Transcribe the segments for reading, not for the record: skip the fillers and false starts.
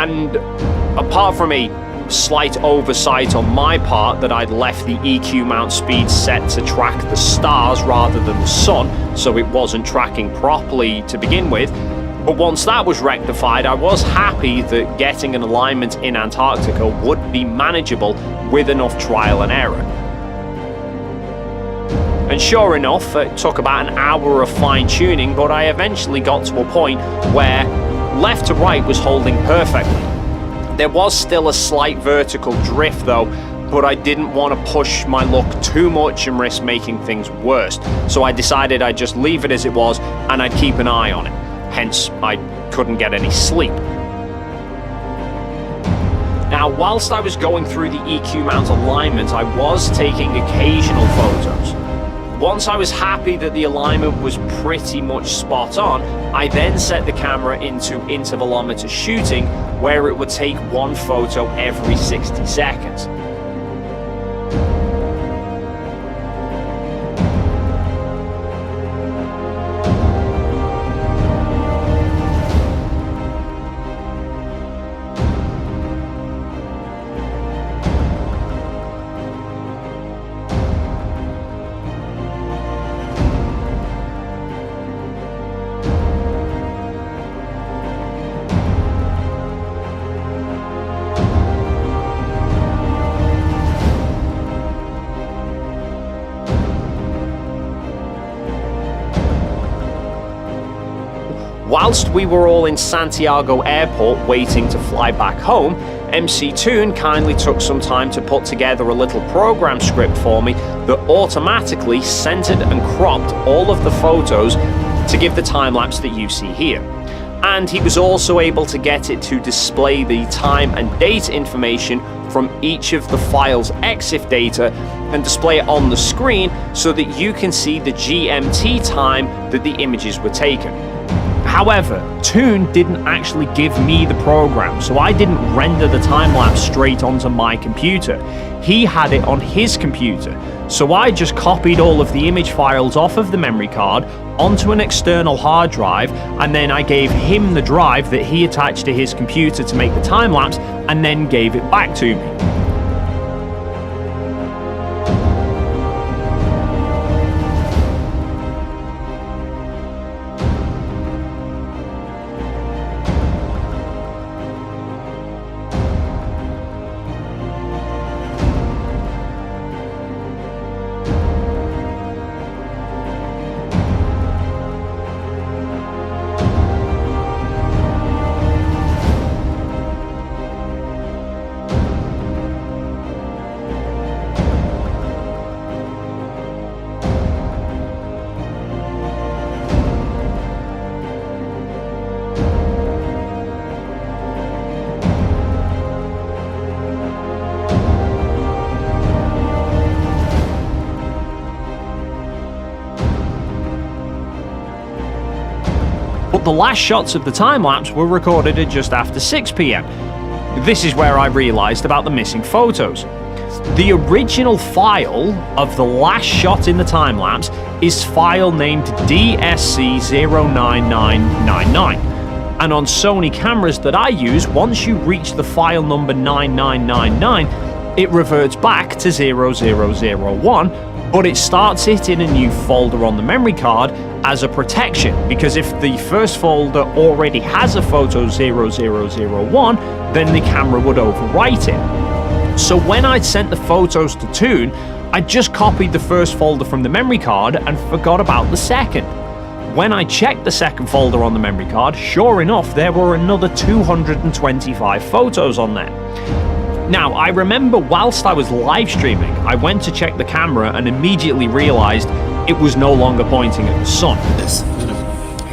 And apart from a slight oversight on my part that I'd left the EQ mount speed set to track the stars rather than the sun, so it wasn't tracking properly to begin with. But once that was rectified, I was happy that getting an alignment in Antarctica would be manageable with enough trial and error. And sure enough, it took about an hour of fine-tuning, but I eventually got to a point where left to right was holding perfectly. There was still a slight vertical drift though, but I didn't want to push my luck too much and risk making things worse. So I decided I'd just leave it as it was and I'd keep an eye on it. Hence, I couldn't get any sleep. Now, whilst I was going through the EQ mount alignment, I was taking occasional photos. Once I was happy that the alignment was pretty much spot on, I then set the camera into intervalometer shooting, where it would take one photo every 60 seconds. Whilst we were all in Santiago Airport waiting to fly back home, MC Toon kindly took some time to put together a little program script for me that automatically centered and cropped all of the photos to give the time lapse that you see here. And he was also able to get it to display the time and date information from each of the file's EXIF data and display it on the screen so that you can see the GMT time that the images were taken. However, Toon didn't actually give me the program, so I didn't render the time-lapse straight onto my computer. He had it on his computer, so I just copied all of the image files off of the memory card onto an external hard drive, and then I gave him the drive that he attached to his computer to make the time-lapse, and then gave it back to me. But the last shots of the time-lapse were recorded at just after 6 PM. This is where I realised about the missing photos. The original file of the last shot in the time-lapse is file named DSC09999. And on Sony cameras that I use, once you reach the file number 9999, it reverts back to 0001, but it starts it in a new folder on the memory card as a protection, because if the first folder already has a photo 0001, then the camera would overwrite it. So when I'd sent the photos to Toon, I just copied the first folder from the memory card and forgot about the second. When I checked the second folder on the memory card, sure enough, there were another 225 photos on there. Now, I remember whilst I was live streaming, I went to check the camera and immediately realized it was no longer pointing at the sun.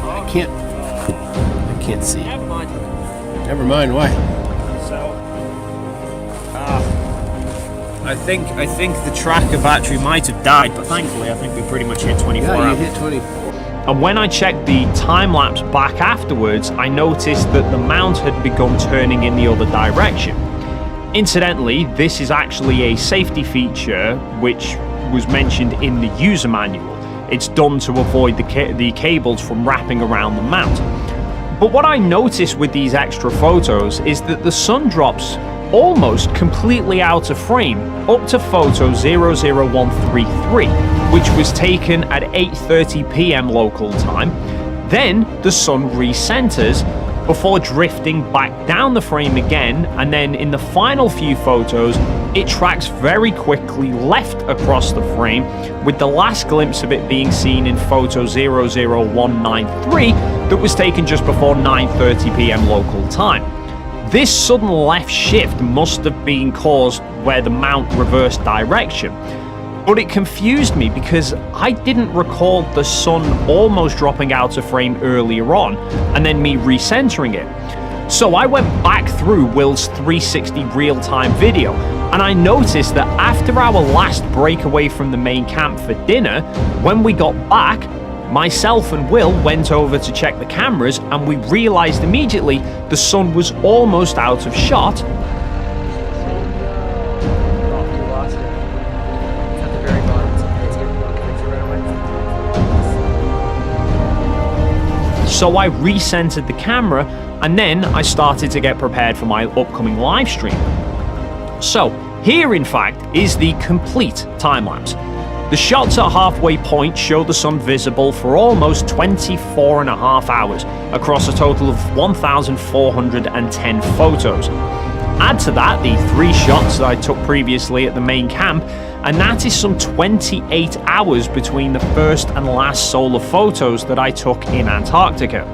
I can't see. Never mind, why? So, I think the tracker battery might have died, but thankfully I think we pretty much hit 24 hours. Yeah, you hit 24. And when I checked the time-lapse back afterwards, I noticed that the mount had begun turning in the other direction. Incidentally, this is actually a safety feature which was mentioned in the user manual. It's done to avoid the cables from wrapping around the mount. But what I noticed with these extra photos is that the sun drops almost completely out of frame up to photo 00133, which was taken at 8:30 p.m. local time. Then the sun recenters before drifting back down the frame again, and then in the final few photos it tracks very quickly left across the frame, with the last glimpse of it being seen in photo 00193 that was taken just before 9:30 p.m. local time. This sudden left shift must have been caused where the mount reversed direction, but it confused me because I didn't recall the sun almost dropping out of frame earlier on and then me recentering it. So I went back through Will's 360 real-time video, and I noticed that after our last break away from the main camp for dinner, when we got back, myself and Will went over to check the cameras, and we realized immediately the sun was almost out of shot. So I recentered the camera, and then I started to get prepared for my upcoming live stream. So here in fact is the complete time-lapse. The shots at halfway point show the sun visible for almost 24.5 hours across a total of 1,410 photos. Add to that the 3 shots that I took previously at the main camp, and that is some 28 hours between the first and last solar photos that I took in Antarctica.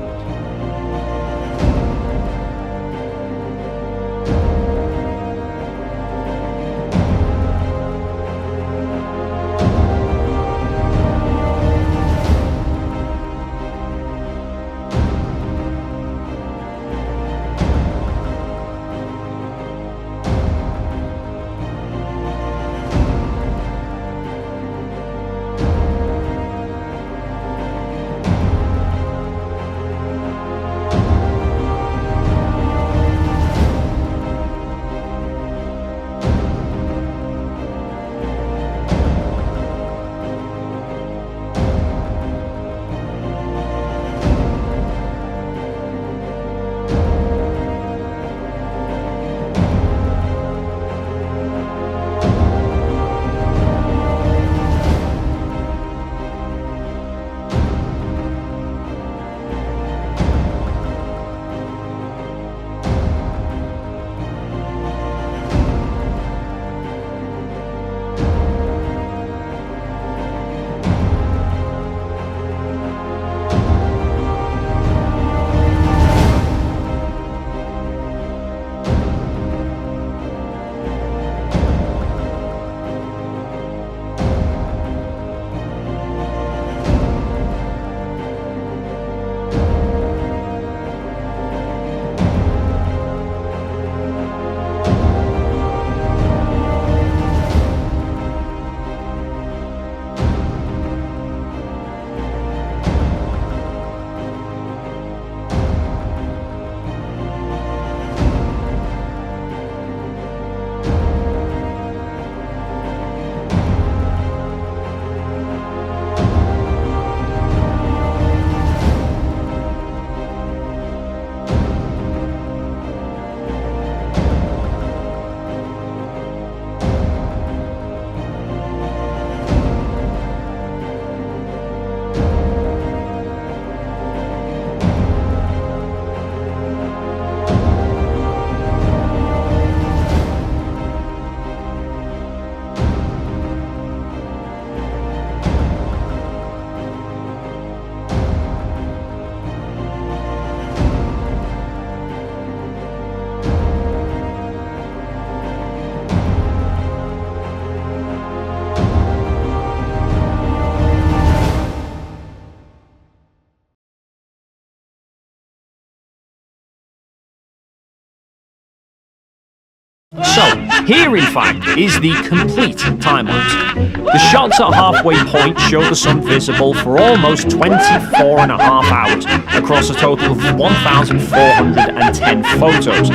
So, here in fact is the complete time-lapse. The shots at halfway point show the sun visible for almost 24.5 hours across a total of 1,410 photos.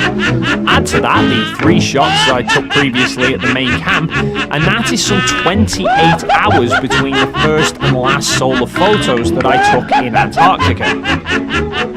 Add to that the 3 shots that I took previously at the main camp, and that is some 28 hours between the first and last solar photos that I took in Antarctica.